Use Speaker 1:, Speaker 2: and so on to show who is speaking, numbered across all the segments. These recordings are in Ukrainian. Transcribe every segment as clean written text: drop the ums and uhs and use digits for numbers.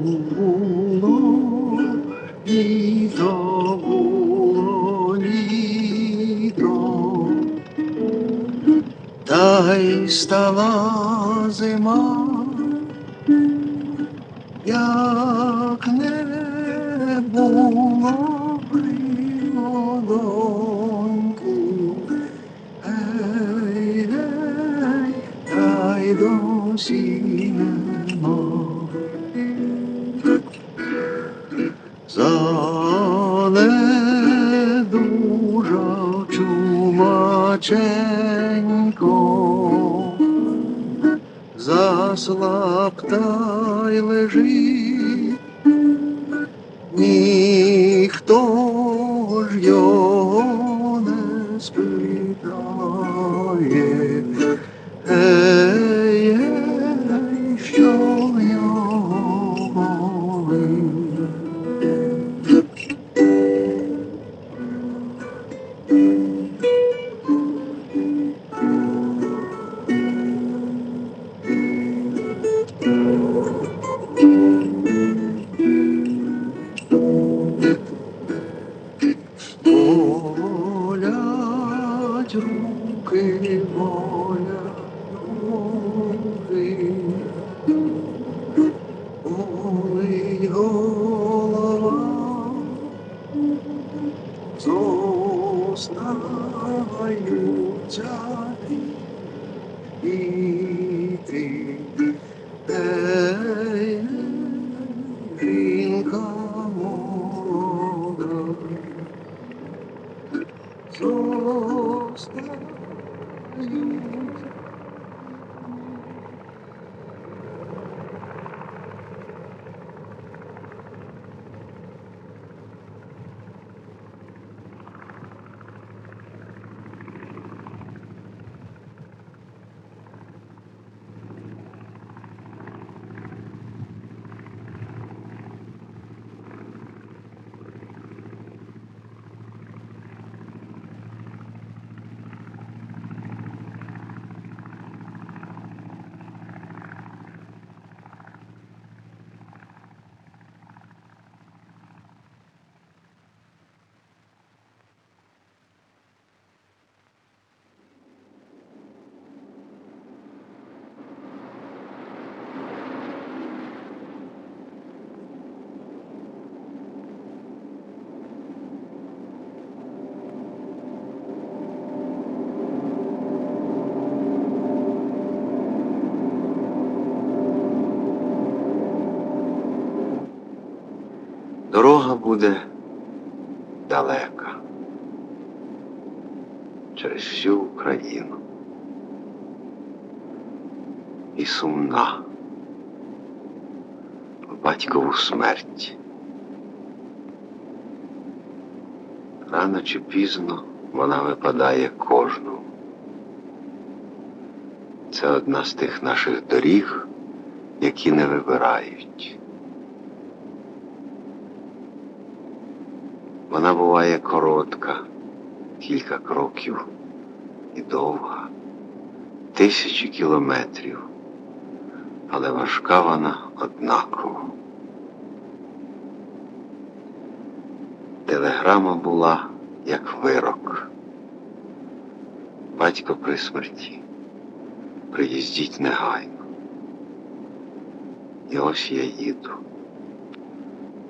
Speaker 1: було літо, було літо, та й стала зима, як не було прилоньки, ей, ей, та й досі нема. Занедужав чумаченько, заслаб та й лежить, ніхто ж його не спитає, ей, ей, що його болить. Болять руки, болять ноги, болить голова, зостаються діти, ей, жінка молода. Зостаються. Дорога буде далека через всю Україну і сумна в батькову смерть. Рано чи пізно вона випадає кожному. Це одна з тих наших доріг, які не вибирають. Вона буває коротка, кілька кроків, і довга, тисячі кілометрів, але важка вона однаково. Телеграма була, як вирок. Батько при смерті. Приїздіть негайно. І ось я їду.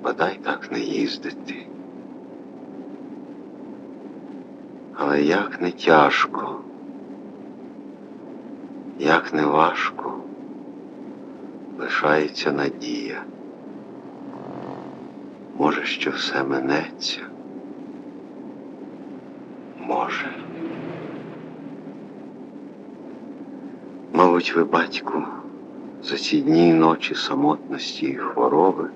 Speaker 1: Бодай так не їздити. Але як не тяжко, як не важко, лишається надія. Може, що все минеться? Може. Мабуть, ви, батьку, за ці дні й ночі самотності і хвороби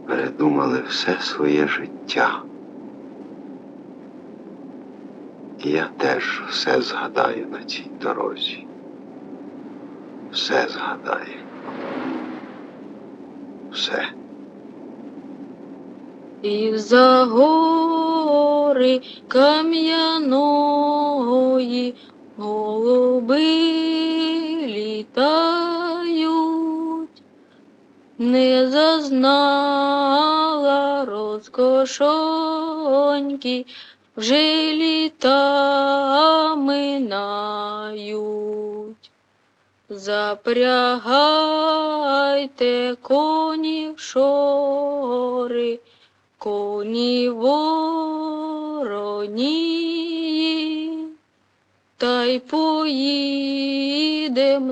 Speaker 1: передумали все своє життя. І я теж все згадаю на цій дорозі. Все згадаю. Все.
Speaker 2: І за гори кам'яної голуби літають, не зазнала розкошоньки, вже літа минають. Запрягайте коні в шори, коні вороні, та й поїдем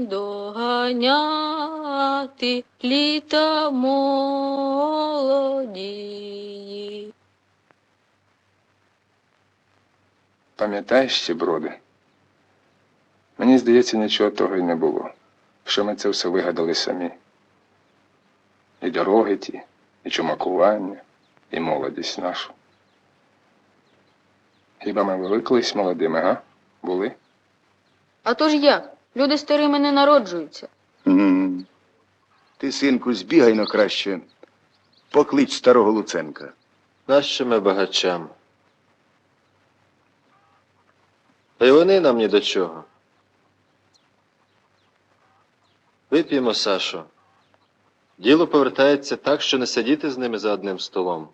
Speaker 2: доганяти літа молоді.
Speaker 3: Пам'ятаєш ці броди? Мені здається, нічого того й не було, що ми це все вигадали самі. І дороги ті, і чумакування, і молодість нашу. Хіба ми були колись молодими, га? Були?
Speaker 2: А то ж як? Люди старими не народжуються.
Speaker 4: Ти, синку, збігай но краще. Поклич старого Луценка.
Speaker 5: Нащо ми багачам? Та й вони нам ні до чого. Вип'ємо, Сашо. Діло повертається так, що не сидіти з ними за одним столом.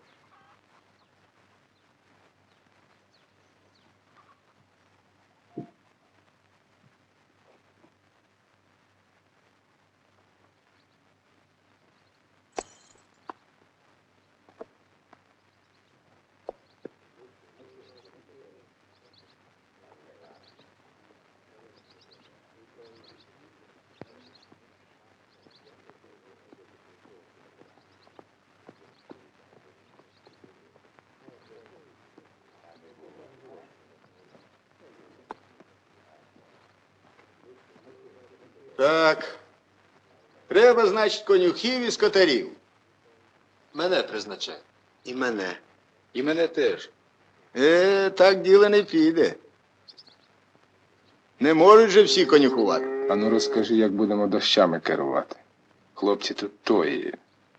Speaker 4: Так. Треба, значить, конюхів і скотарів.
Speaker 5: Мене призначай.
Speaker 1: І мене.
Speaker 3: І мене теж.
Speaker 4: Так діло не піде. Не можуть же всі конюхувати.
Speaker 3: Ану розкажи, як будемо дощами керувати. Хлопці тут тої.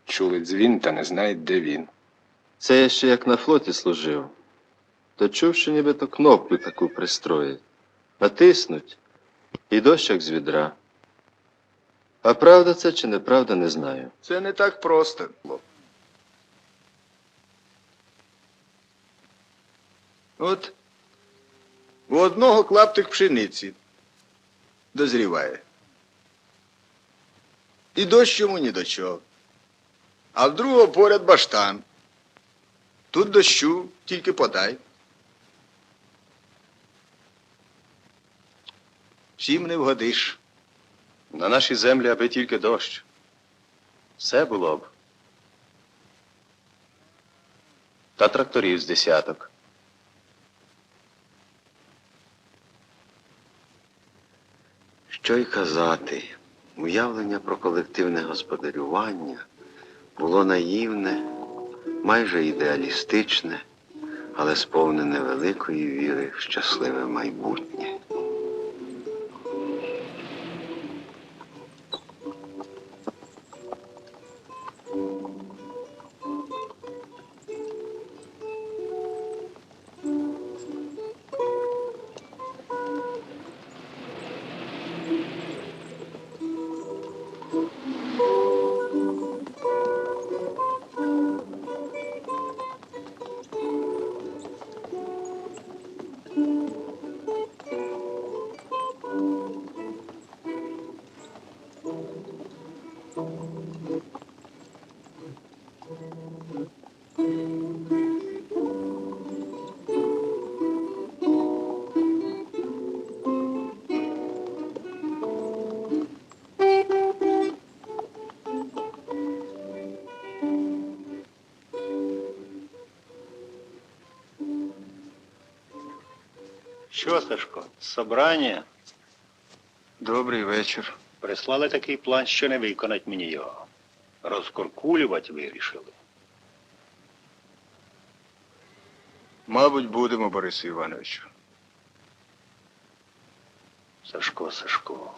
Speaker 3: Чули дзвін та не знають, де він.
Speaker 5: Це я ще як на флоті служив. То чув, що нібито кнопку таку пристроїть. Натиснуть, і дощ як з відра. А правда це чи неправда, не знаю.
Speaker 4: Це не так просто. От у одного клаптик пшениці дозріває. І дощ йому ні до чого. А в другого поряд баштан. Тут дощу, тільки подай. Всім не вгодиш.
Speaker 6: На нашій землі аби тільки дощ. Все було б. Та тракторів з десяток.
Speaker 1: Що й казати, уявлення про колективне господарювання було наївне, майже ідеалістичне, але сповнене великої віри в щасливе майбутнє.
Speaker 7: Що, Сашко, собрання?
Speaker 4: Добрий вечір.
Speaker 7: Прислали такий план, що не виконать мені його. Розкуркулювати вирішили.
Speaker 4: Мабуть, будемо, Борису Івановичу.
Speaker 7: Сашко.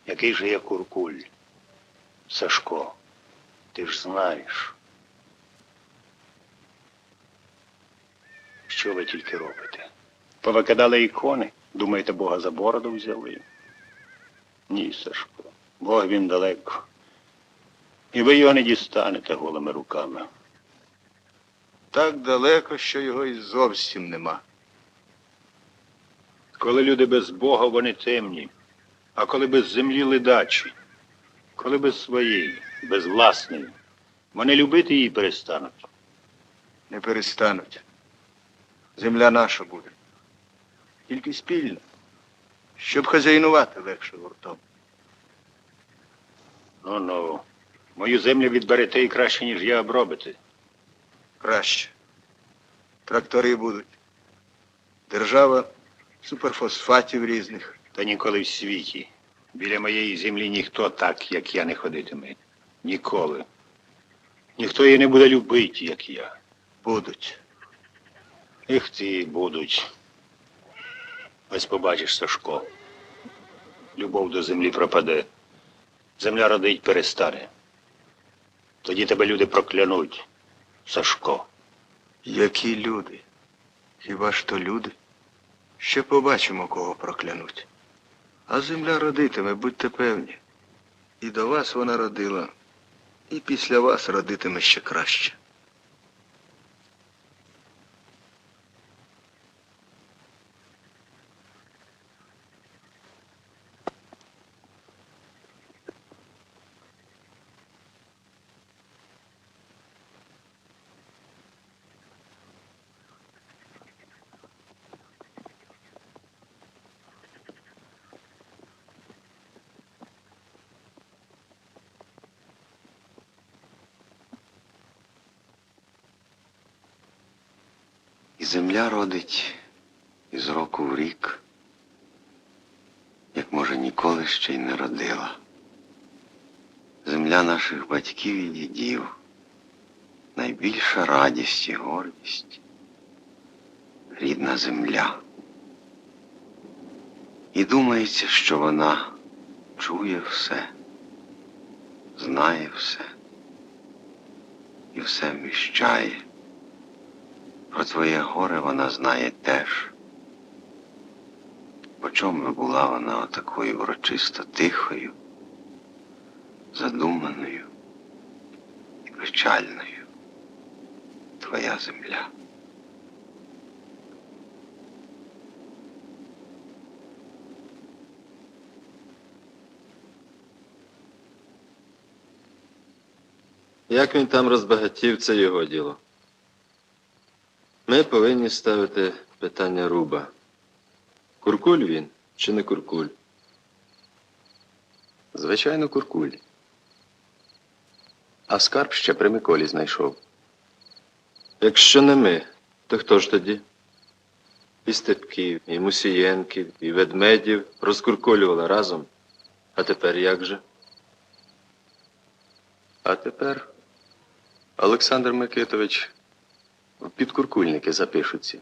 Speaker 7: Який же я куркуль? Сашко, ти ж знаєш. Що ви тільки робите? Повикидали ікони? Думаєте, Бога за бороду взяли? Ні, Сашко. Бог він далеко. І ви його не дістанете голими руками.
Speaker 4: Так далеко, що його і зовсім нема.
Speaker 7: Коли люди без Бога, вони темні. А коли без землі ледачі, коли без своєї, без власної, вони любити її перестануть.
Speaker 4: Не перестануть. Земля наша буде. Тільки спільно, щоб хазяйнувати легше гуртом.
Speaker 7: Ну-ну, мою землю відберете і краще, ніж я обробите.
Speaker 4: Краще. Трактори будуть. Держава суперфосфатів різних.
Speaker 7: Та ніколи в світі. Біля моєї землі ніхто так, як я, не ходитиме. Ніколи. Ніхто її не буде любити, як я.
Speaker 4: Будуть.
Speaker 7: Ех ти, будуть. Ось побачиш, Сашко. Любов до землі пропаде. Земля родить перестане. Тоді тебе люди проклянуть, Сашко.
Speaker 4: Які люди? Хіба ж то люди? Ще побачимо, кого проклянуть. А земля родитиме, будьте певні. І до вас вона родила, і після вас родитиме ще краще.
Speaker 1: І земля родить із року в рік, як може ніколи ще й не родила. Земля наших батьків і дідів, найбільша радість і гордість, рідна земля. І думається, що вона чує все, знає все і все вміщає. Про твоє горе вона знає теж. По чому була вона отакою урочисто тихою, задуманою і печальною, твоя земля.
Speaker 5: Як він там розбагатів, це його діло. Ми повинні ставити питання руба. Куркуль він чи не куркуль?
Speaker 6: Звичайно, куркуль. А скарб ще при Миколі знайшов.
Speaker 5: Якщо не ми, то хто ж тоді? І Степків, і Мусієнків, і Ведмедів розкуркулювали разом. А тепер як же?
Speaker 6: А тепер Олександр Микитович в підкуркульники запишуться.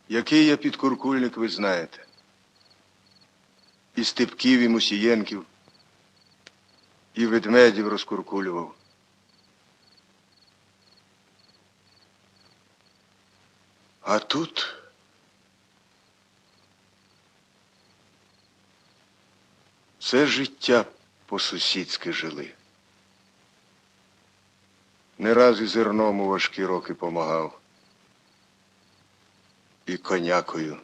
Speaker 4: Який я підкуркульник, ви знаєте. І Степків, і Мусієнків, і Ведмедів розкуркулював. А тут все життя по-сусідськи жили. Не раз і зерном у важкі роки помагав. І конякою.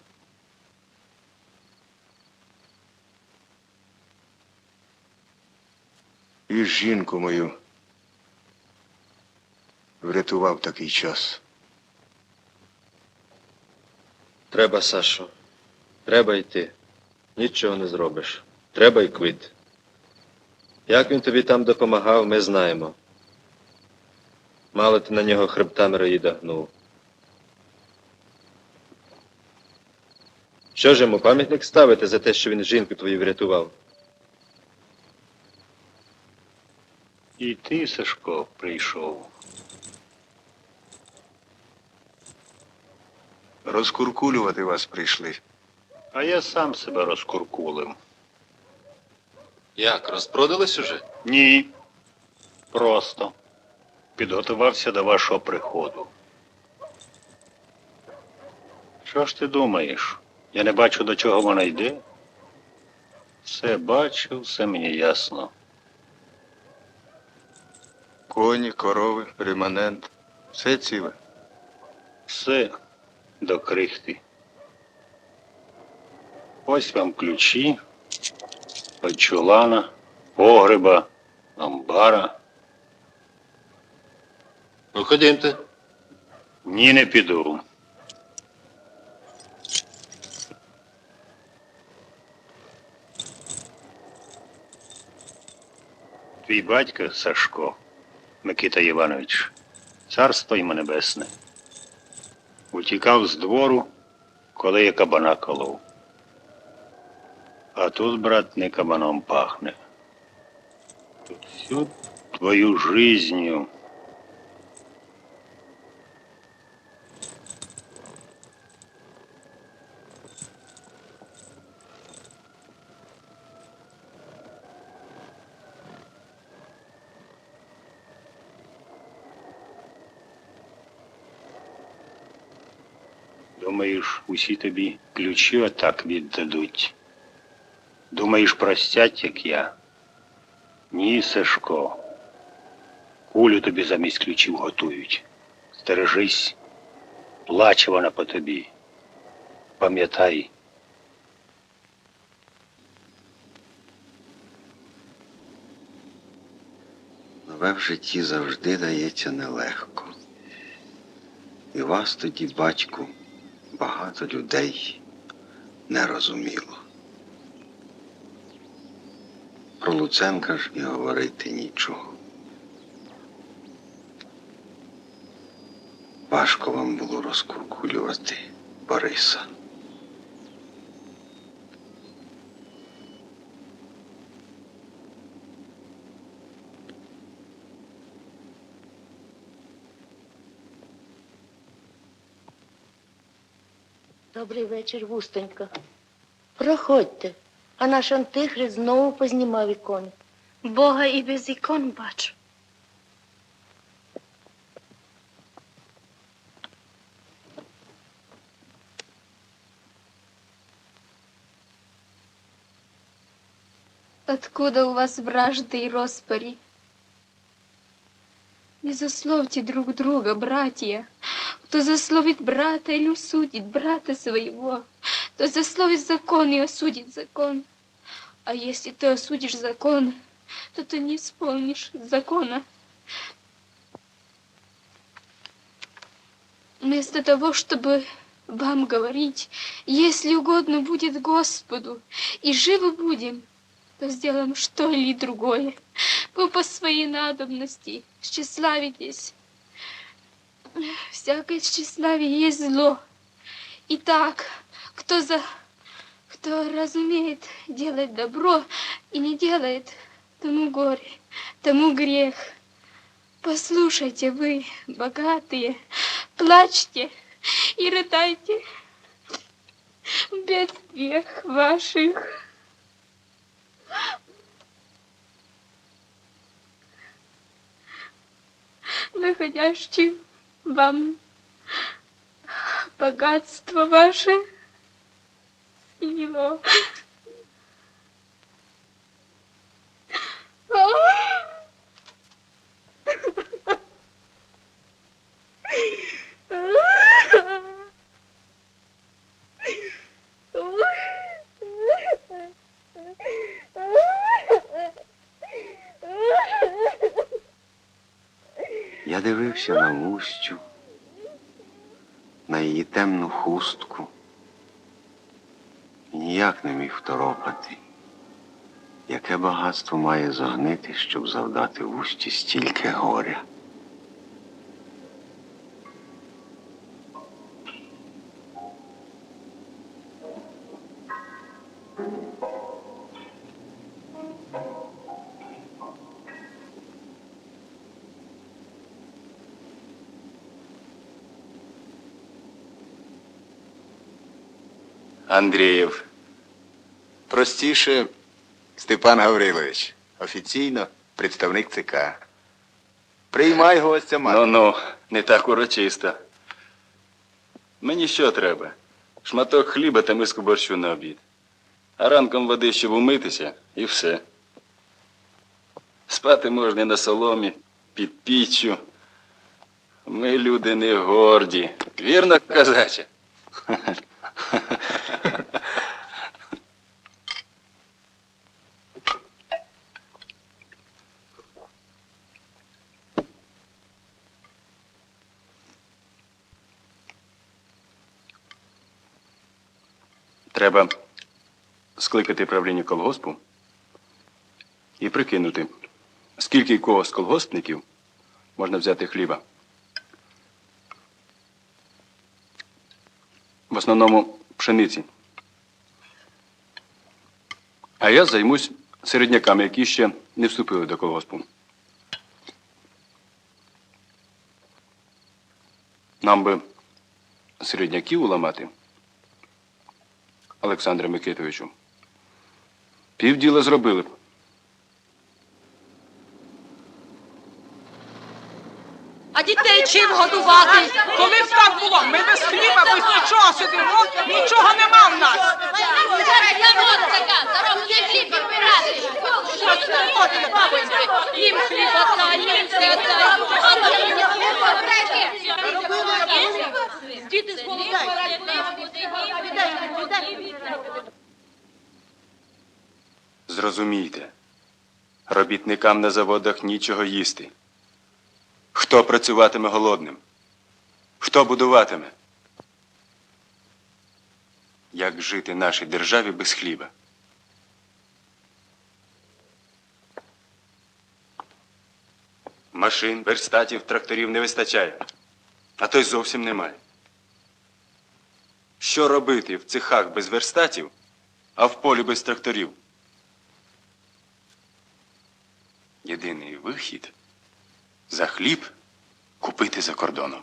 Speaker 4: І жінку мою врятував такий час.
Speaker 5: Треба, Сашо. Треба йти. Нічого не зробиш. Треба й квит. Як він тобі там допомагав, ми знаємо. Мало ти на нього хребтами роїда гнув. Що ж йому пам'ятник ставити за те, що він жінку твою врятував?
Speaker 7: І ти, Сашко, прийшов.
Speaker 4: Розкуркулювати вас прийшли.
Speaker 7: А я сам себе розкуркулив.
Speaker 5: Як, розпродались уже?
Speaker 7: Ні. Просто підготувався до вашого приходу. Що ж ти думаєш? Я не бачу, до чого вона йде. Все бачу, все мені ясно.
Speaker 4: Коні, корови, реманент. Все ціле.
Speaker 7: Все до крихти. Ось вам ключі від чулана, погреба, амбара.
Speaker 5: Ну, ходімте.
Speaker 7: Ні, не піду. Твій батько Сашко, Микита Іванович, царство йому небесне, утікав з двору, коли я кабана колов. А тут, брат, не кабаном пахне. Тут всю твою жизнью думаєш, усі тобі ключі отак віддадуть? Думаєш, простять, як я? Ні, Сашко. Кулю тобі замість ключів готують. Стережись. Плаче вона по тобі. Пам'ятай.
Speaker 1: Нове в житті завжди дається нелегко. І вас тоді, батьку, багато людей не розуміло. Про Луценка ж і говорити нічого. Важко вам було розкуркулювати Бориса.
Speaker 8: Добрий вечір, Вустонька. Проходьте, а наш антихрист знову познімав ікони.
Speaker 2: Бога і без ікон бачу. Откуда у вас вражды и роспари? Не засловьте друг друга, братья. Кто засловит брата или осудит брата своего, то засловит закон и осудит закон. А если ты осудишь закон, то ты не исполнишь закона. Вместо того, чтобы вам говорить, если угодно будет Господу, и живы будем, то сделаем что или другое. Вы по своей надобности тщеславитесь. Всякое тщеславие есть зло. Итак, кто разумеет делать добро и не делает, тому горе, тому грех. Послушайте вы, богатые, плачьте и рыдайте в бедствиях ваших. Находящих вам богатство ваше его.
Speaker 1: Я дивився на Лущу, на її темну хустку і ніяк не міг второпати, яке багатство має загнити, щоб завдати Лущі стільки горя.
Speaker 9: Андрієв. Простіше, Степан Гаврилович. Офіційно представник ЦК. Приймай гостя, мати.
Speaker 6: Ну, не так урочисто. Мені що треба? Шматок хліба та миску борщу на обід. А ранком води, щоб умитися, і все. Спати можна і на соломі, під піччю. Ми люди не горді. Вірно, козаче? Треба скликати правління колгоспу і прикинути, скільки і кого з колгоспників можна взяти хліба. В основному пшениці. А я займусь середняками, які ще не вступили до колгоспу. Нам би середняків уламати, Олександре Микитовичу. Півділа зробили б.
Speaker 10: А дітей чим годувати? Коли б так було, ми без хліба, без нічого сидимо, нічого нема в нас. Їм хліба дай, їм все дай. Діти зголодають.
Speaker 6: Зрозумійте, робітникам на заводах нічого їсти. Хто працюватиме голодним? Хто будуватиме? Як жити нашій державі без хліба? Машин, верстатів, тракторів не вистачає, а то й зовсім немає. Що робити в цехах без верстатів, а в полі без тракторів? Єдиний вихід – за хліб купити за кордоном.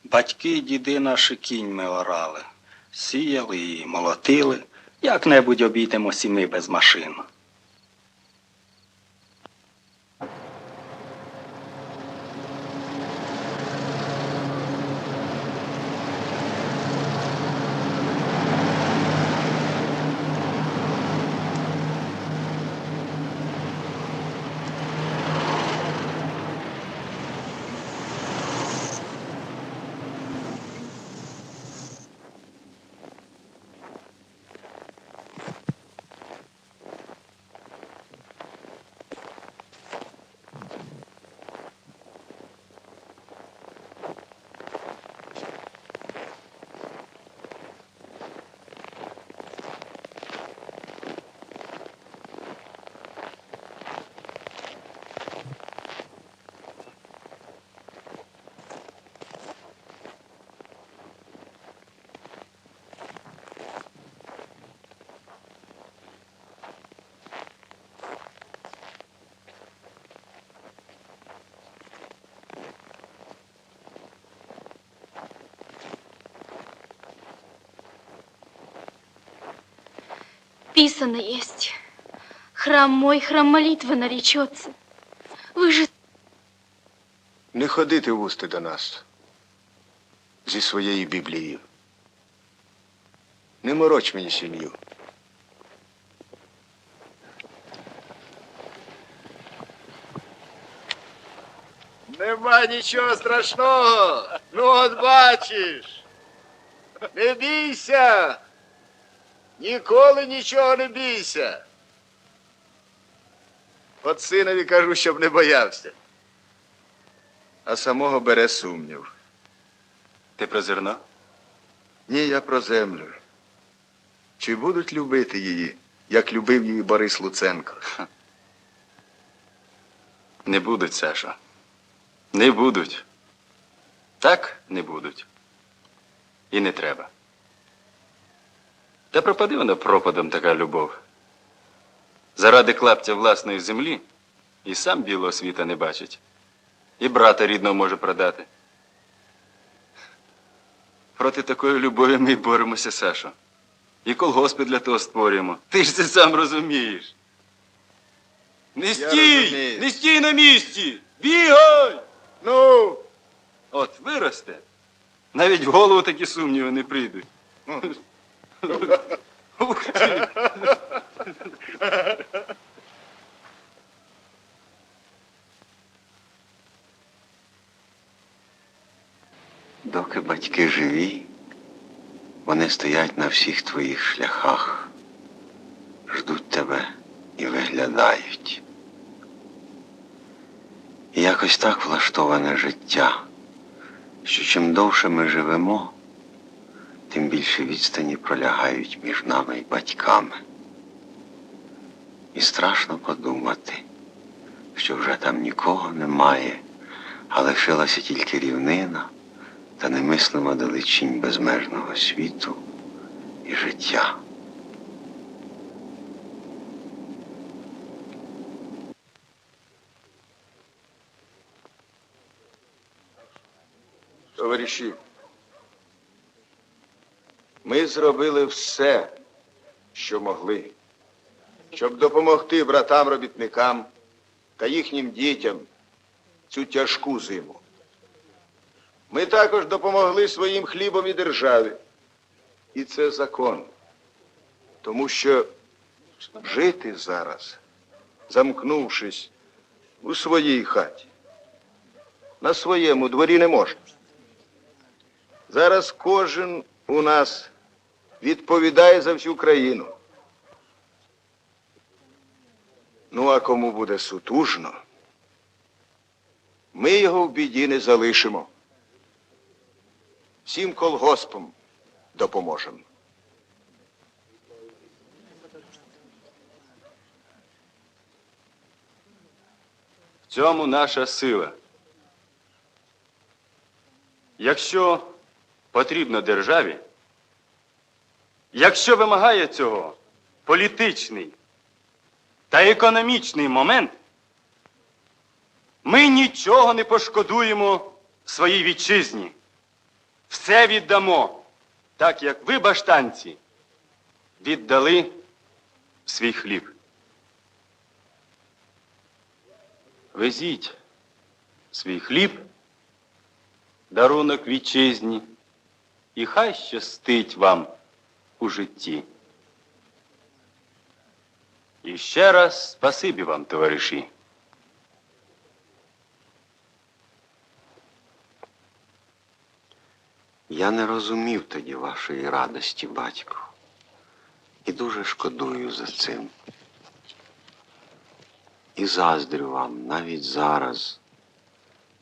Speaker 11: Батьки і діди наші кіньми орали, сіяли і молотили, як-небудь обійдемося і ми без машин.
Speaker 2: Писано есть. Храм мой, храм молитвы наречется. Вы же...
Speaker 1: Не ходити в усти до нас зі своєю Біблією. Не мороч мені сім'ю. Нема нічого страшного. Ну, от бачиш. Не бійся. Ніколи нічого не бійся. От синові кажу, щоб не боявся. А самого бере сумнів.
Speaker 6: Ти про зерно?
Speaker 1: Ні, я про землю. Чи будуть любити її, як любив її Борис Луценко?
Speaker 6: Не будуть, Сашо. Не будуть. Так не будуть. І не треба. Та пропади вона пропадом така любов. Заради клаптя власної землі і сам білого світа не бачить. І брата рідного може продати. Проти такої любові ми й боремося, Сашо. І колгоспи для того створюємо. Ти ж це сам розумієш. Не стій!
Speaker 1: розумію.
Speaker 6: Не стій на місці! Бігай!
Speaker 1: Ну,
Speaker 6: От виросте. Навіть в голову такі сумніви не прийдуть.
Speaker 1: Доки батьки живі, вони стоять на всіх твоїх шляхах, ждуть тебе і виглядають. І якось так влаштоване життя, що чим довше ми живемо, тим більше відстані пролягають між нами і батьками. І страшно подумати, що вже там нікого немає, а лишилася тільки рівнина та немислима далечінь безмежного світу і життя.
Speaker 4: Товариші, ми зробили все, що могли, щоб допомогти братам-робітникам та їхнім дітям цю тяжку зиму. Ми також допомогли своїм хлібом і державі. І це закон. Тому що жити зараз, замкнувшись у своїй хаті, на своєму дворі не можна. Зараз кожен у нас відповідає за всю країну. Ну, а кому буде сутужно, ми його в біді не залишимо. Всім колгоспам допоможемо.
Speaker 6: В цьому наша сила. Якщо потрібно державі, якщо вимагає цього політичний та економічний момент, ми нічого не пошкодуємо своїй вітчизні. Все віддамо, так як ви, баштанці, віддали свій хліб. Везіть свій хліб, дарунок вітчизні, і хай щастить вам у житті. І ще раз спасибі вам, товариші.
Speaker 1: Я не розумів тоді вашої радості, батько, і дуже шкодую за цим. І заздрю вам навіть зараз,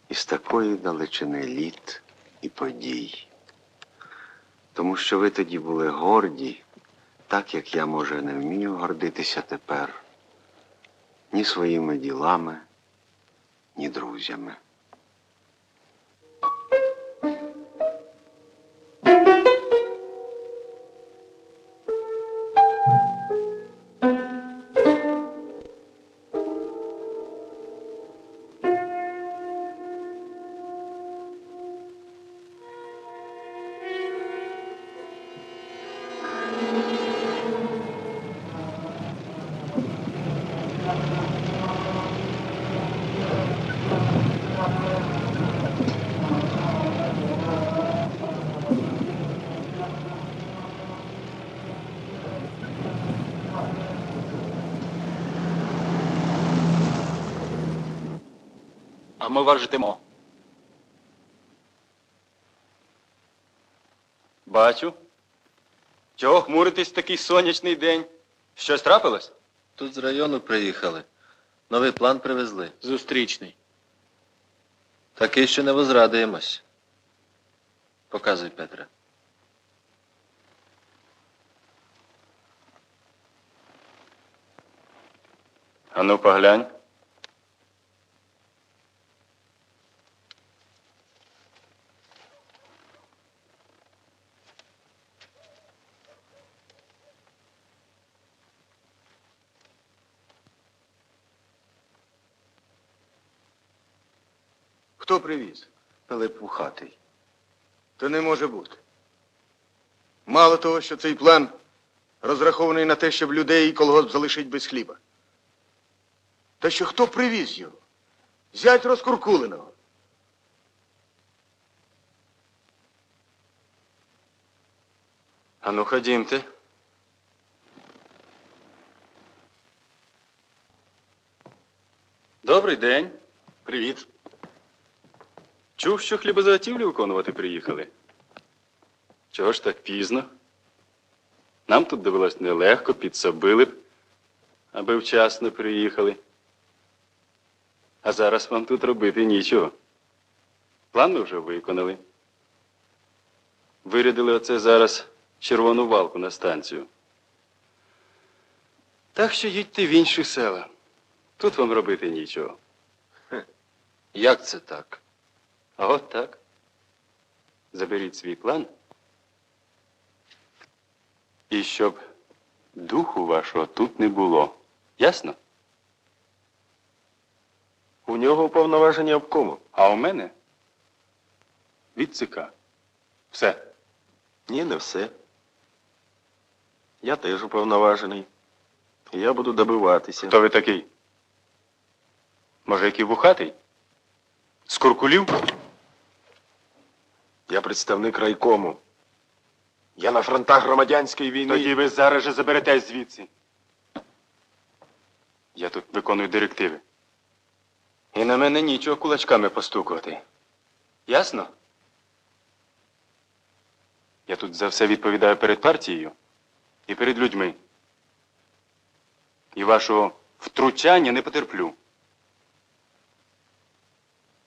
Speaker 1: із такої далечини літ і подій. Тому що ви тоді були горді, так як я, може, не вмію гордитися тепер ні своїми ділами, ні друзями.
Speaker 11: А ми вас ждемо.
Speaker 6: Бачу. Чого хмуритесь в такий сонячний день? Щось трапилось?
Speaker 5: Тут з району приїхали. Новий план привезли.
Speaker 11: Зустрічний.
Speaker 5: Такий, що не возрадуємось. Показуй, Петре.
Speaker 6: Ану, поглянь.
Speaker 4: Хто привіз?
Speaker 1: Пилип Вухатий.
Speaker 4: То не може бути. Мало того, що цей план розрахований на те, щоб людей і колгосп залишить без хліба. Та що хто привіз його? Зять розкуркуленого.
Speaker 6: А ну, ходімте. Добрий день.
Speaker 9: Привіт.
Speaker 6: Чув, що хлібозаготівлю виконувати приїхали. Чого ж так пізно? Нам тут довелось нелегко, підсобили б, аби вчасно приїхали. А зараз вам тут робити нічого. План ми вже виконали. Вирядили оце зараз червону валку на станцію. Так що їдьте в інші села. Тут вам робити нічого.
Speaker 5: Як це так?
Speaker 6: А от так. Заберіть свій план. І щоб духу вашого тут не було. Ясно?
Speaker 9: У нього уповноваження обкому.
Speaker 6: А у мене від ЦК. Все.
Speaker 9: Ні, не все. Я теж уповноважений. І я буду добиватися.
Speaker 6: Хто ви такий? Може, який вухатий? З куркулів?
Speaker 9: Я представник райкому. Я на фронтах громадянської війни.
Speaker 6: Тоді ви зараз же заберетесь звідси. Я тут виконую директиви. І на мене нічого кулачками постукувати. Ясно? Я тут за все відповідаю перед партією і перед людьми. І вашого втручання не потерплю.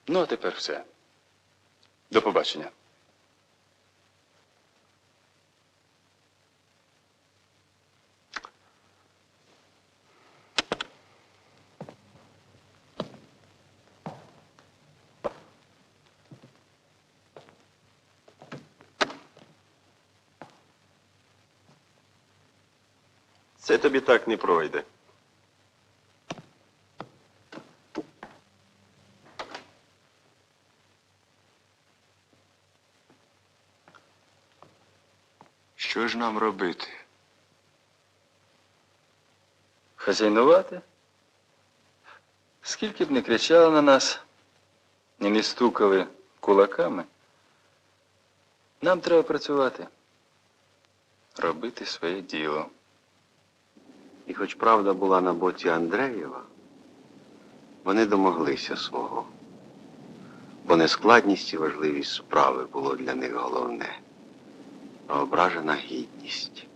Speaker 6: Ну, а тепер все. До побачення.
Speaker 9: Це тобі так не пройде. Що ж нам робити?
Speaker 6: Хазяйнувати? Скільки б не кричали на нас, і не стукали кулаками, нам треба працювати, робити своє діло.
Speaker 1: І хоч правда була на боці Андреєва, вони домоглися свого. Бо не складність і важливість справи було для них головне, а ображена гідність.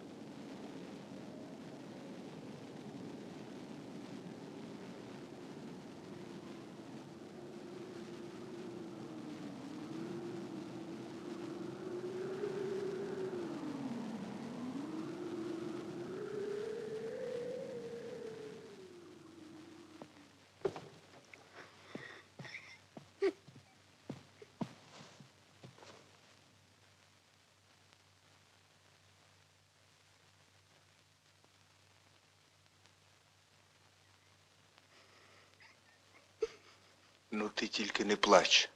Speaker 9: Ну ти тільки не плач.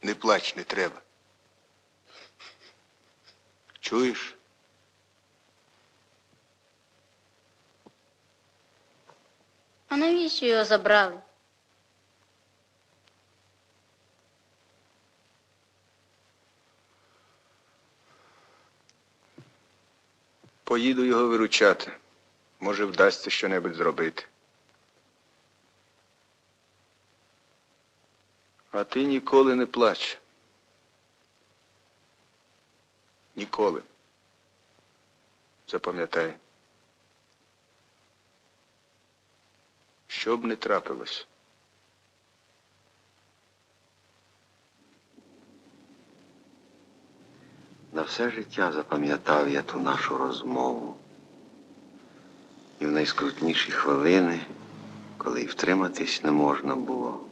Speaker 9: Не плач, не треба. Чуєш?
Speaker 8: А навіщо його забрали?
Speaker 9: Поїду його виручати. Може, вдасться щонебудь зробити. А ти ніколи не плач. Ніколи. Запам'ятай. Що б не трапилось.
Speaker 1: На все життя запам'ятав я ту нашу розмову. І в найскрутніші хвилини, коли й втриматись не можна було,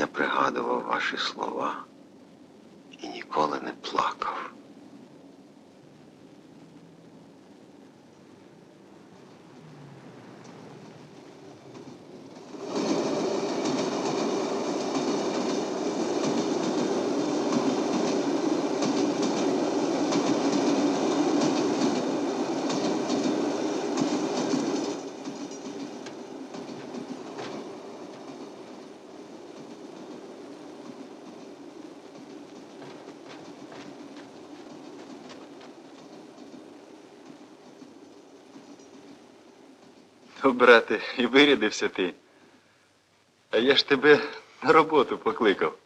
Speaker 1: я пригадував ваші слова і ніколи не плакав.
Speaker 6: То, брате, і вирядився ти. А я ж тебе на роботу покликав.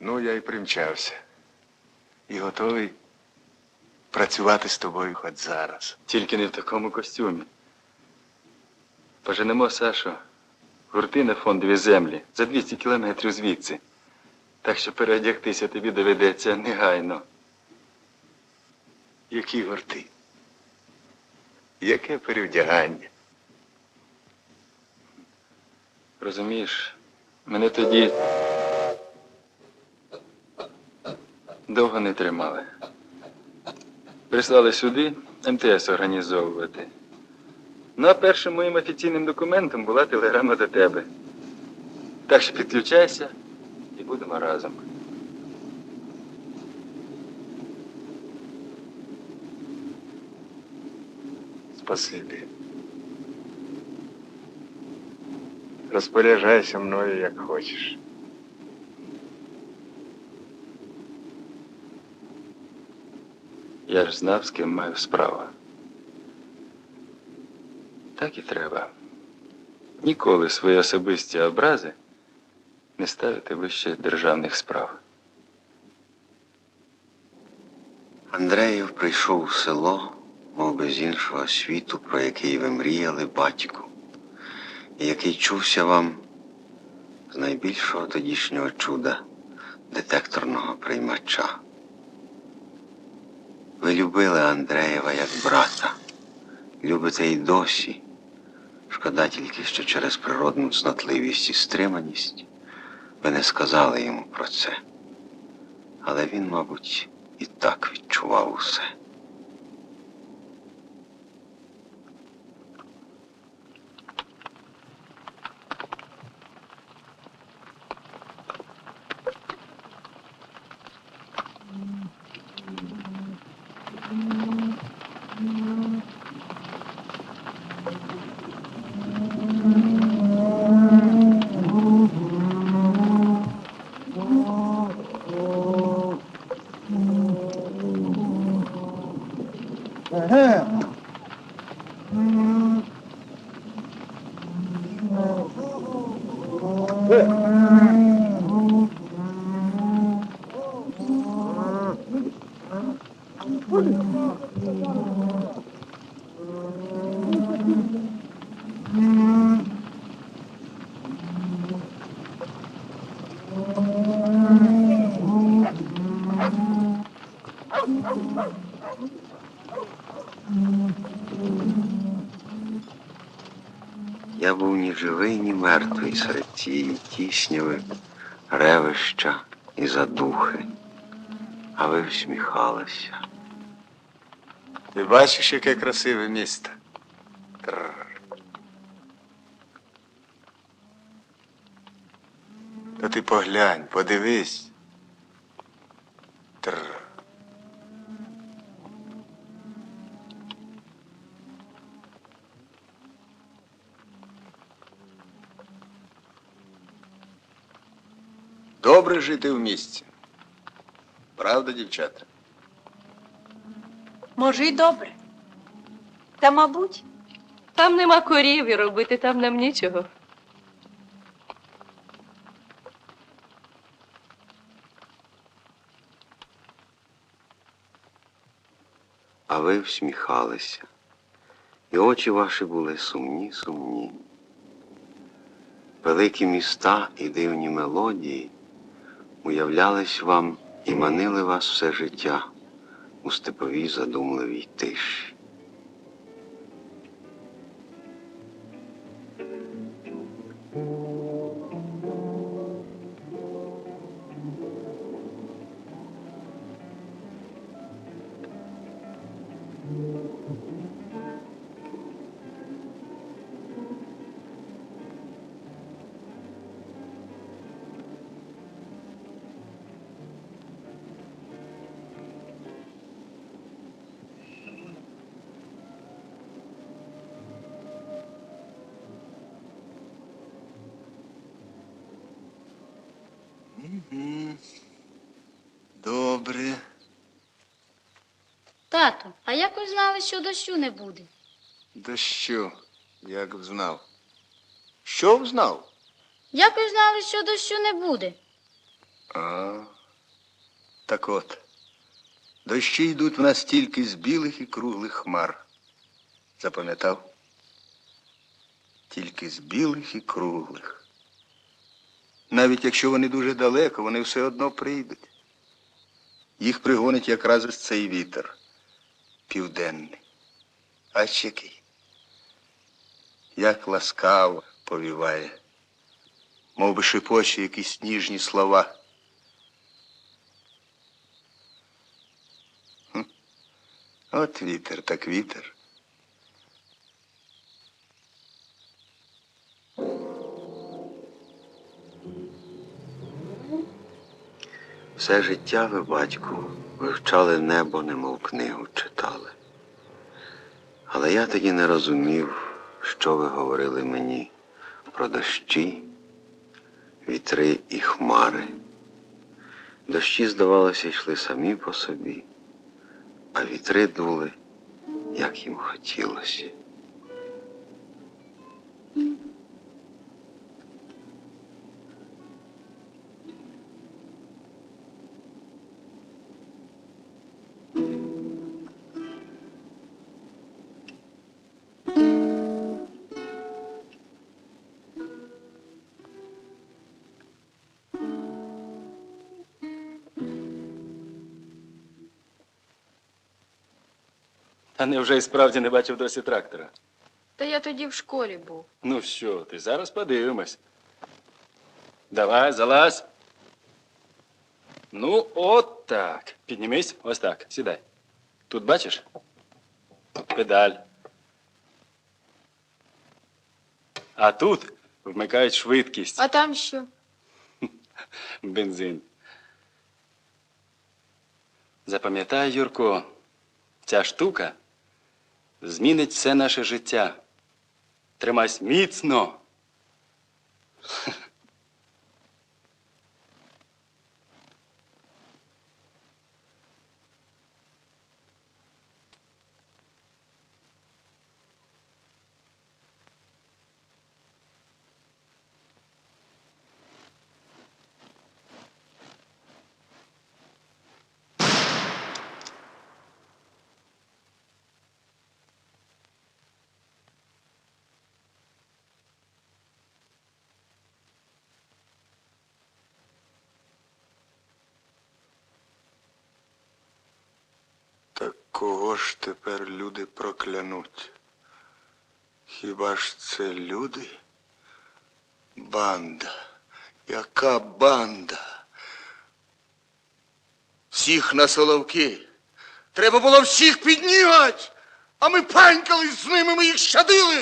Speaker 4: Ну, я й примчався. І готовий працювати з тобою хоч зараз.
Speaker 6: Тільки не в такому костюмі. Поженемо, Сашо, гурти на фондові землі за 200 кілометрів звідси. Так що переодягтися тобі доведеться негайно.
Speaker 4: Які гурти? Яке перевдягання?
Speaker 6: Розумієш, мене тоді довго не тримали. Прислали сюди МТС організовувати. Ну, а першим моїм офіційним документом була телеграма до тебе. Так що підключайся і будемо разом.
Speaker 4: Спасибі. Розпоряджайся мною, як хочеш.
Speaker 6: Я ж знав, з ким маю справу. Так і треба. Ніколи свої особисті образи не ставити вище державних справ.
Speaker 1: Андреєв прийшов у село, мов би з іншого світу, про який ви мріяли, батьку, і який чувся вам з найбільшого тодішнього чуда детекторного приймача. Ви любили Андреєва як брата, любите й досі. Шкода тільки, що через природну цнотливість і стриманість ви не сказали йому про це. Але він, мабуть, і так відчував усе. Я був ні живий, ні мертвий серед цієї тісняви, ревища і задухи. А ви всміхалися.
Speaker 4: Ти бачиш, яке красиве місто? Тррр. Та ти поглянь, подивись. Тррр. Добре жити в місті. Правда, дівчата?
Speaker 10: Може, й добре. Та, мабуть,
Speaker 12: Там нема корів і робити там нам нічого.
Speaker 1: А ви всміхалися. І очі ваші були сумні. Великі міста і дивні мелодії уявлялись вам і манили вас все життя у степовій задумливій тиші.
Speaker 4: Добре.
Speaker 8: Тату, а як ви знали, що дощу не буде?
Speaker 4: Дощу, як взнав. Що взнав?
Speaker 8: Як ви знали, що дощу не буде?
Speaker 4: А, так от. Дощі йдуть в нас тільки з білих і круглих хмар. Запам'ятав? Тільки з білих і круглих. Навіть якщо вони дуже далеко, вони все одно прийдуть. Їх пригонить якраз ось цей вітер. Південний. Аж який. Як ласкаво повіває. Мов би шепоче якісь ніжні слова. От вітер, так вітер.
Speaker 1: Все життя ви, батьку, вивчали небо, немов книгу читали. Але я тоді не розумів, що ви говорили мені про дощі, вітри і хмари. Дощі, здавалося, йшли самі по собі, а вітри дули, як їм хотілося.
Speaker 6: Та невже і справді не бачив досі трактора?
Speaker 12: Та я тоді в школі був.
Speaker 6: Ну що ти, зараз подивимось. Давай, залазь. Ну, от так. Піднімись, ось так, сідай. Тут бачиш? Педаль. А тут вмикають швидкість.
Speaker 12: А там що?
Speaker 6: Бензин. Запам'ятай, Юрко, ця штука змінить все наше життя. Тримайся міцно.
Speaker 4: Так кого ж тепер люди проклянуть? Хіба ж це люди? Банда. Яка банда? Всіх на соловки. Треба було всіх піднімати, а ми панькали з ними, ми їх щадили.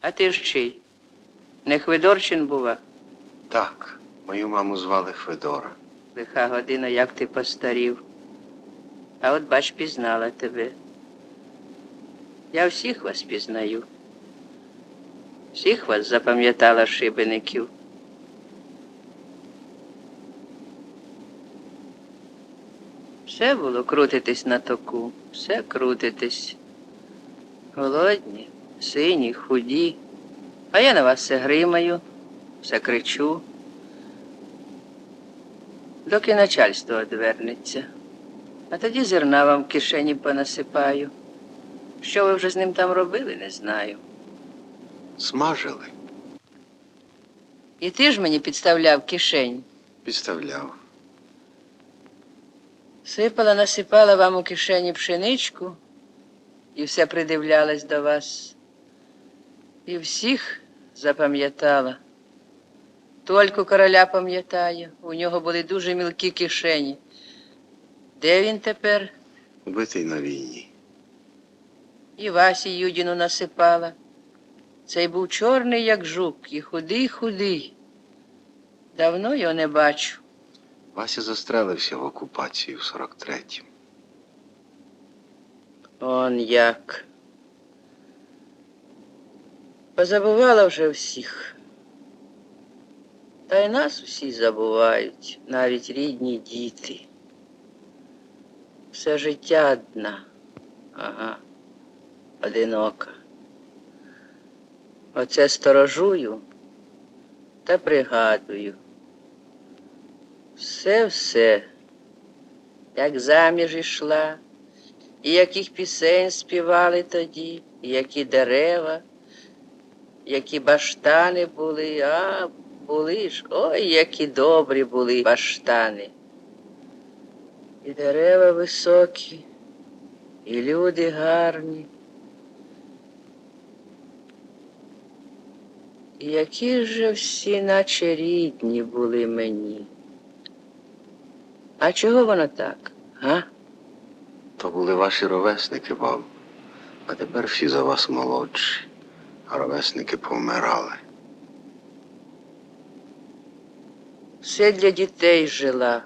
Speaker 13: А ти ж чий? Не Хвидорчин бува?
Speaker 1: Так, мою маму звали Федора.
Speaker 13: Лиха година, як ти постарів. А от бач, пізнала тебе. Я всіх вас пізнаю. Всіх вас запам'ятала шибеників. Все було крутитись на току, все крутитись. Голодні, сині, худі. А я на вас все гримаю, все кричу. Доки начальство одвернеться. А тоді зерна вам в кишені понасипаю. Що ви вже з ним там робили, не знаю.
Speaker 1: Смажили,
Speaker 13: І ти ж мені підставляв кишень.
Speaker 1: підставляв.
Speaker 13: Сипала, насипала вам у кишені пшеничку і все придивлялась до вас. І всіх запам'ятала. Тільки короля пам'ятаю, у нього були дуже мілкі кишені. Де він тепер?
Speaker 1: Убитий на війні.
Speaker 13: І Васі Юдіну насипала. Цей був чорний, як жук, і худий. Давно його не бачу.
Speaker 1: Вася застрелився в окупації в 43-му.
Speaker 13: Он як. Позабувала вже всіх. Та й нас усі забувають, навіть рідні діти. Все життя одна. Ага, одинока. Оце сторожую та пригадую. Все, як заміж ішла, і яких пісень співали тоді, і які дерева, які баштани були, були ж, ой, які добрі були баштани. І дерева високі, і люди гарні. І які ж всі наче рідні були мені. А чого воно так, га?
Speaker 1: То були ваші ровесники, баб. А тепер всі за вас молодші. А ровесники повмирали.
Speaker 13: Все для дітей жила.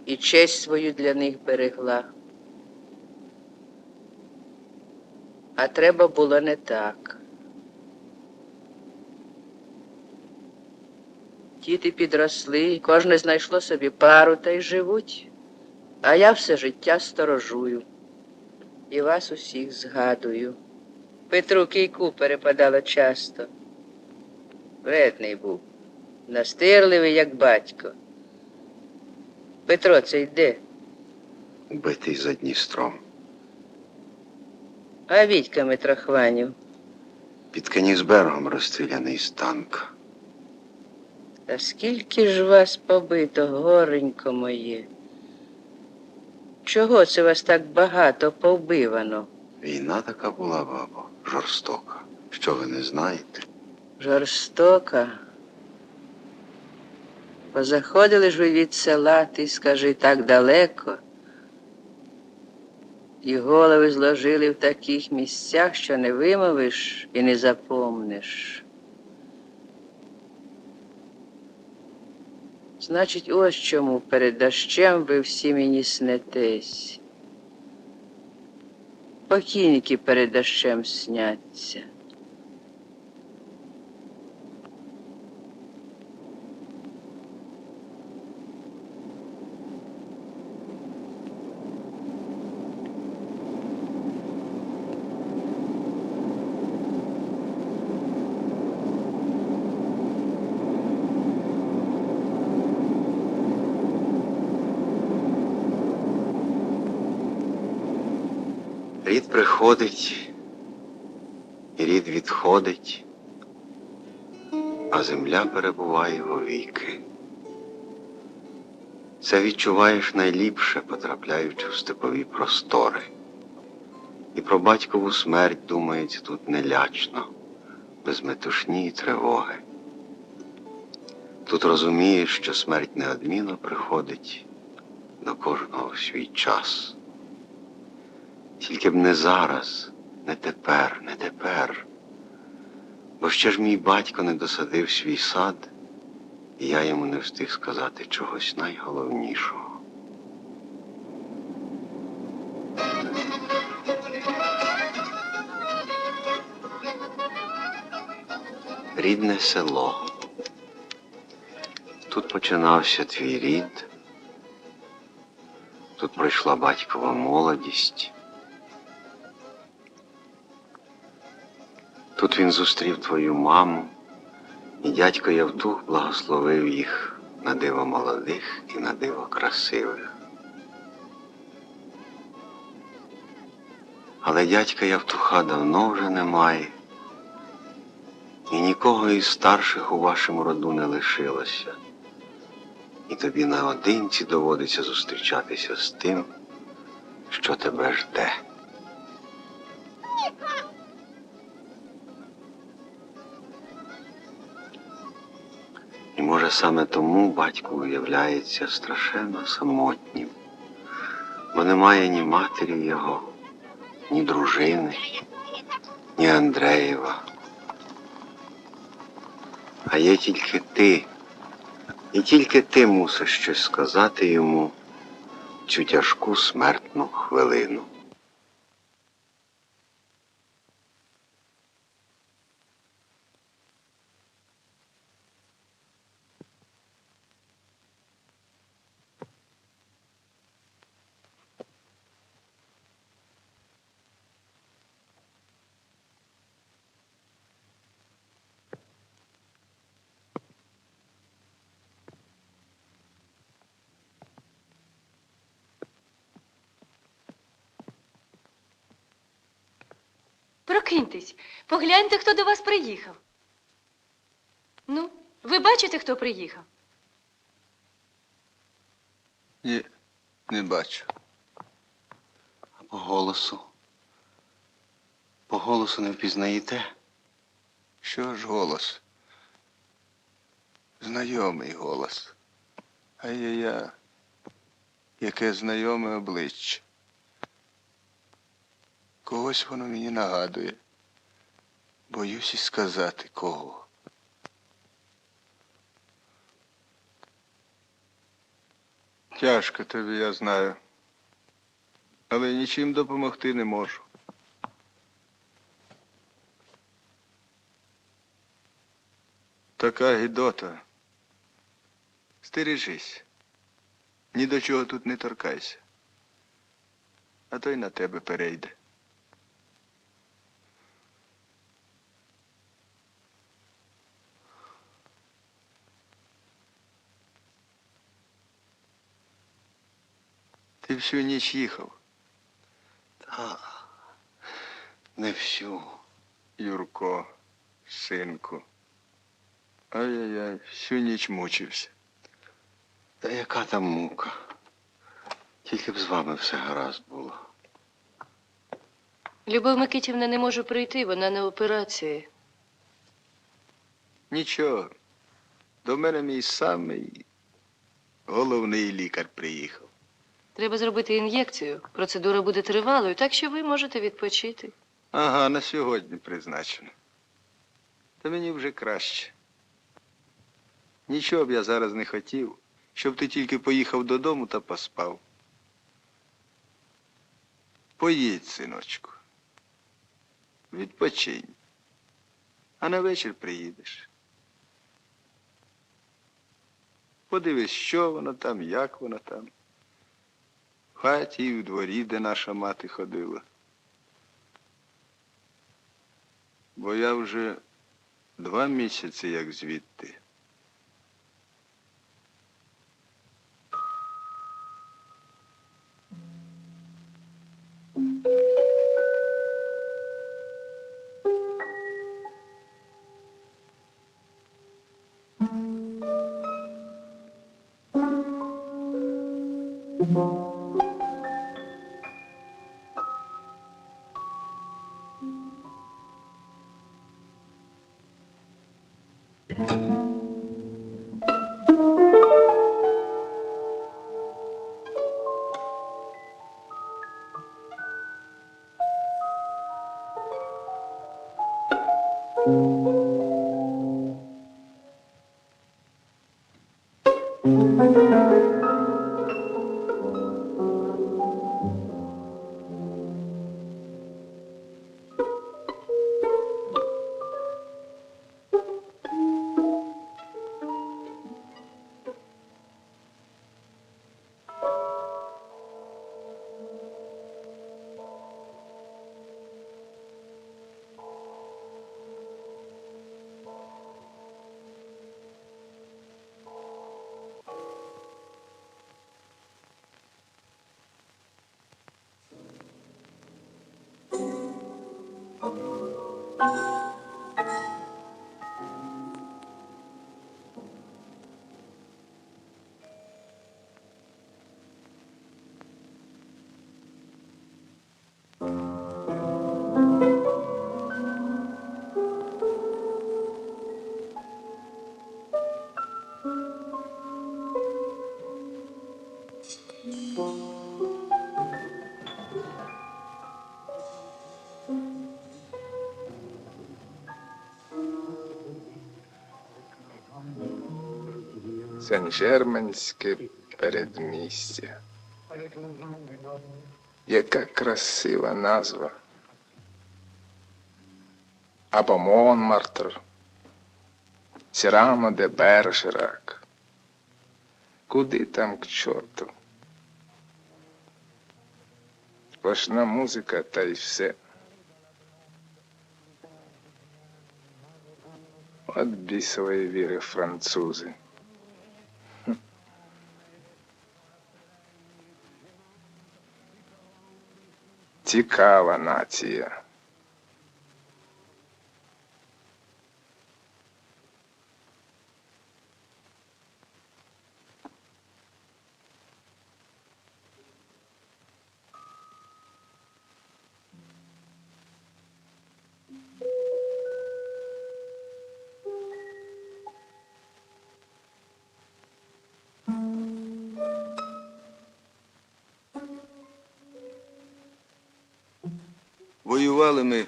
Speaker 13: І честь свою для них берегла. А треба було не так. Діти підросли, кожне знайшло собі пару та й живуть. А я все життя сторожую. І вас усіх згадую. Петру кійку перепадало часто. Вредний був, настирливий, як батько. Петро, це йде?
Speaker 1: Убитий за Дністром.
Speaker 13: А Вітька Митрохванів?
Speaker 1: Під Кенігсбергом розстріляний з танка.
Speaker 13: Та скільки ж вас побито, горенько моє? Чого це вас так багато повбивано?
Speaker 1: Війна така була, бабо, жорстока. Що ви не знаєте?
Speaker 13: Жорстока? Позаходили ж ви від села, ти скажи, так далеко. І голови зложили в таких місцях, що не вимовиш і не запомниш. Значить, ось чому перед дощем ви всі мені снетесь. Покійники перед дощем сняться.
Speaker 1: Рід приходить, і рід відходить, а земля перебуває вовіки. Це відчуваєш найліпше, потрапляючи в степові простори. І про батькову смерть думається тут нелячно, без метушні й тривоги. Тут розумієш, що смерть неодмінно приходить до кожного в свій час. Тільки б не зараз, не Не тепер, не тепер. Бо ще ж мій батько не досадив свій сад, і я йому не встиг сказати чогось найголовнішого. Рідне село. Тут починався твій рід, тут пройшла батькова молодість. Тут він зустрів твою маму, і дядько Євтух благословив їх на диво молодих і на диво красивих. Але дядька Євтуха давно вже немає, і нікого із старших у вашому роду не лишилося. І тобі наодинці доводиться зустрічатися з тим, що тебе жде. І може саме тому батько виявляється страшенно самотнім, бо немає ні матері його, ні дружини, ні Андреєва. А є тільки ти, і тільки ти мусиш щось сказати йому цю тяжку смертну хвилину.
Speaker 12: Прокиньтесь, погляньте, хто до вас приїхав. Ну, ви бачите, хто приїхав?
Speaker 4: Ні, не бачу.
Speaker 1: А по голосу? По голосу не впізнаєте?
Speaker 4: Що ж голос? Знайомий голос. Ай-яй-я, яке знайоме обличчя. Когось воно мені нагадує. Боюсь і сказати, кого. Тяжко тобі, я знаю. Але нічим допомогти не можу. Така гидота. Стережись. Ні до чого тут не торкайся. А то й на тебе перейде. Ти всю ніч їхав.
Speaker 1: Та, не всю.
Speaker 4: Юрко, синку. Ай-яй-яй, всю ніч мучився.
Speaker 1: Та яка там мука? Тільки б з вами все гаразд було.
Speaker 12: Любов Микитівна не може прийти, вона на операції.
Speaker 4: Нічого. До мене мій самий головний лікар приїхав.
Speaker 12: Треба зробити ін'єкцію. Процедура буде тривалою, так що ви можете відпочити.
Speaker 4: Ага, на сьогодні призначено. Та мені вже краще. Нічого б я зараз не хотів, щоб ти тільки поїхав додому та поспав. Поїдь, синочку. Відпочинь. А на вечір приїдеш. Подивись, що воно там, як воно там. В хаті і в дворі, де наша мати ходила. Бо я вже 2 місяці як звідти.
Speaker 3: Сен-Жерменське передмістя. Яка красива назва. Або Монмартр, Сірамо де Бержерак. Куди там к чорту? Сплошна музика та й все. От бісової віри французи. Цікава нація.
Speaker 4: Воювали ми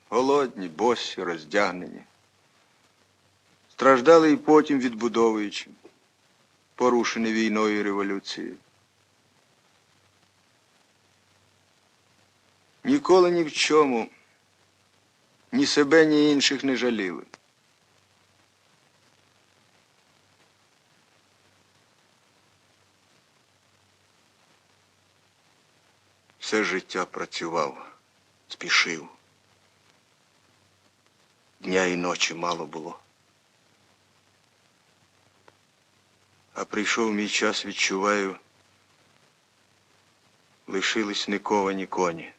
Speaker 4: голодні, босі, роздягнені. Страждали і потім відбудовуючи, порушені війною і революцією. Ніколи ні в чому ні себе, ні інших не жаліли. Все життя працював, спішив. Дня і ночі мало було. А прийшов мій час, відчуваю, лишились никовані коні.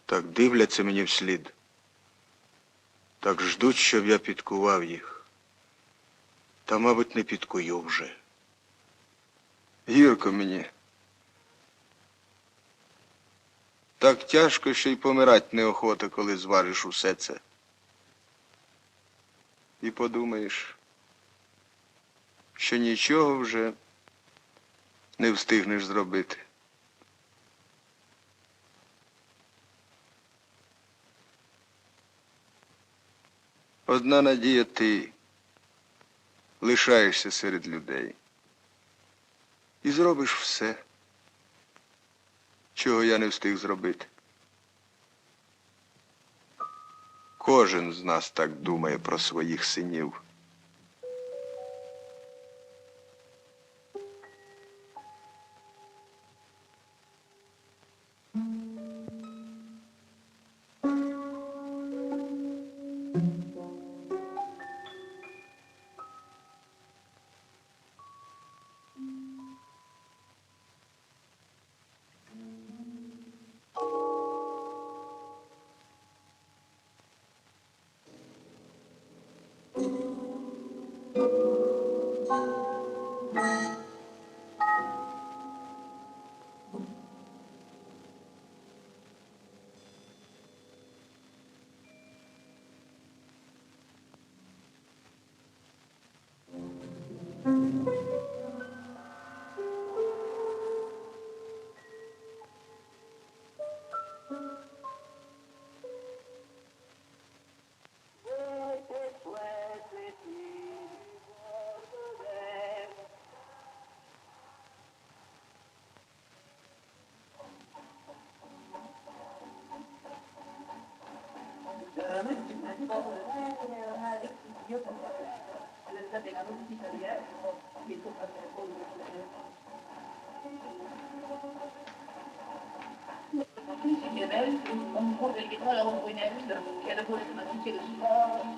Speaker 4: Так дивляться мені вслід, так ждуть, щоб я підкував їх. Та, мабуть, не підкую вже. Гірко мені. Так тяжко, що й помирать неохота, коли зважиш усе це. І подумаєш, що нічого вже не встигнеш зробити. Одна надія — ти лишаєшся серед людей. І зробиш все, чого я не встиг зробити. Кожен з нас так думає про своїх синів.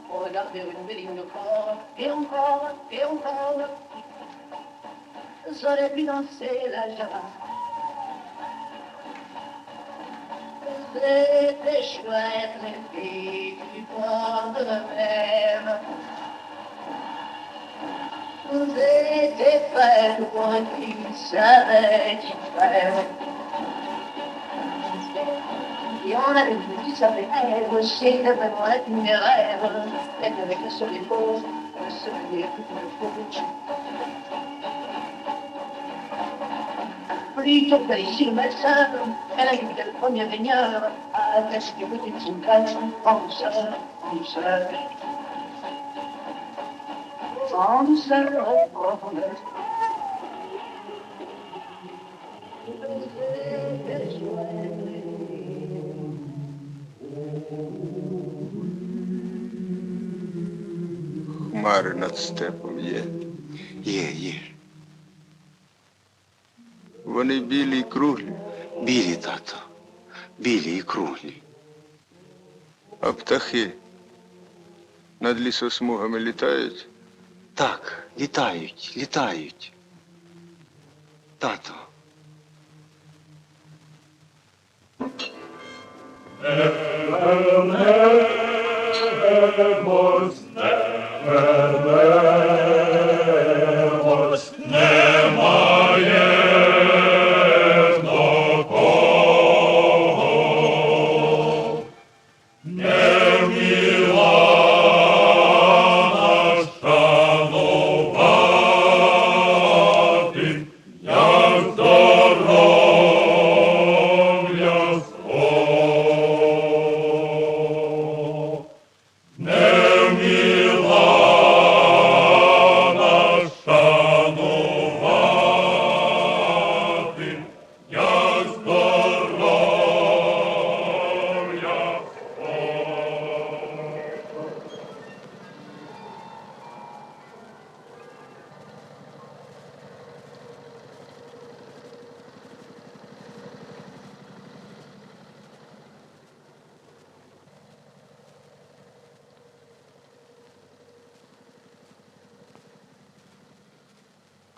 Speaker 14: Pour regarder une belle ligne encore, et encore, et encore. J'aurais pu danser la java. C'était chouette, les filles du port de la mer. Vous étiez faites pour un qui savait y faire. Et on avait vu qui savait rêve, c'était vraiment l'itinéraire. Et avec le soleil beau, le soleil tout le fou. Plutôt que d'aller chez le médecin, elle a eu le premier baigneur à tester une petite soutane, en douceur, en douceur. En douceur, en profondeur.
Speaker 4: Хмари над степом є.
Speaker 1: Є.
Speaker 4: Вони білі й круглі,
Speaker 1: Білі, тато. Білі і круглі.
Speaker 4: а птахи над лісосмугами літають.
Speaker 1: Так, літають. Тато.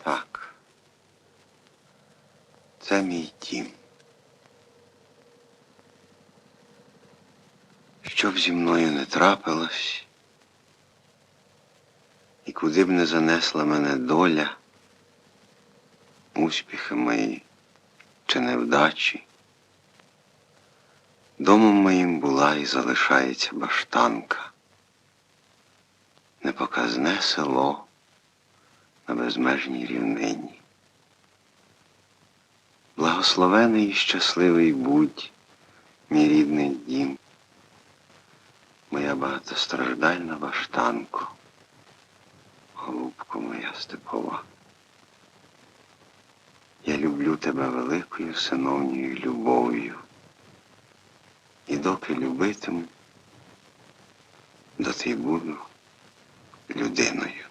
Speaker 1: Так. Це мій дім. Що б зі мною не трапилось, і куди б не занесла мене доля, успіхи мої чи невдачі, домом моїм була і залишається Баштанка, непоказне село на безмежній рівнині. Благословений і щасливий будь, мій рідний дім, моя багатостраждальна Баштанко, голубко моя степова. Я люблю тебе великою синовньою любов'ю. І доки любитиму, доти й буду людиною.